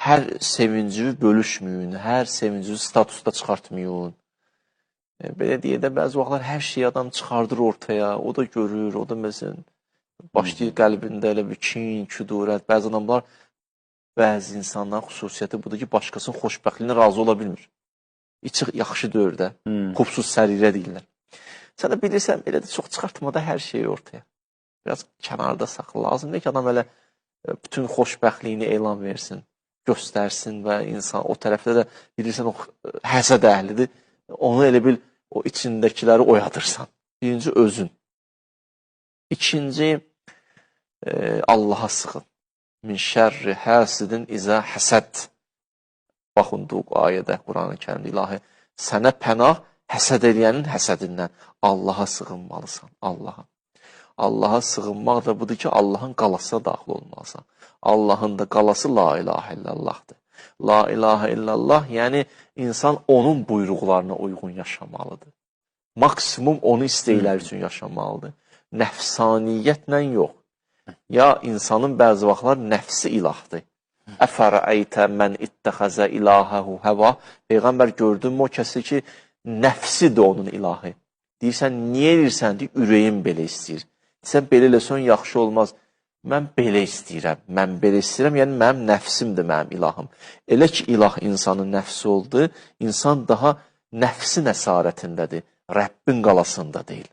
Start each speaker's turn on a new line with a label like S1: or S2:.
S1: hər sevinci bölüşməyin, hər sevinci statusda çıxartmayın. Belə deyə də bəzi vaxtlar hər şeyi adam çıxardır ortaya, o da görür, o da məsələn, başlayır qəlbində elə bir kin, küdurət. Bəzi adamlar, bəzi insanların xüsusiyyəti budur ki, başqasının xoşbəxtliyinə razı ola bilmir. İçi yaxşı deyir də, xubsuz sərirə deyirlər. Sən də bilirsən, belə də çox çıxartmada hər şeyi ortaya. Biraz kənarda saxla. Lazımdır ki, adam elə bütün xoşbəxtliyini elan versin, göstərsin və insan o tərəfdə də bilirsən, o həsəd əhlidir. Onu elə bil, o içindəkiləri oyadırsan. Birinci, özün. İkinci, Allaha sığın. Min şərri həsidin izə həsəd. Baxın, bu ayədə, Quran-ı Kərimdə ilahi, sənə pənah həsəd eləyənin həsədindən Allaha sığınmalısan, Allaha. Allaha sığınmaq da budur ki, Allahın qalasına daxil olmalısan. Allahın da qalası la ilahə illallahdır. La ilahə illallah, yəni insan onun buyruqlarına uyğun yaşamalıdır. Maksimum onu istəklər üçün yaşamalıdır. Nəfsaniyyətlə yox. Ya insanın bəzi vaxtlar nəfsi ilahdır. Əfərəytə mən ittəxəzə ilahəhu həva. Peyğəmbər gördünmü o kəsi ki, nəfsidir onun ilahı. Deyirsən, niyə edirsən? Deyir, ürəyim belə istəyir. Deyirsən, belə eləsən yaxşı olmaz. Mən belə istəyirəm, yəni mənim nəfsimdir mənim ilahım. Elə ki, ilah insanın nəfsi oldu, insan daha nəfsin əsarətindədir, Rəbbin qalasında deyil.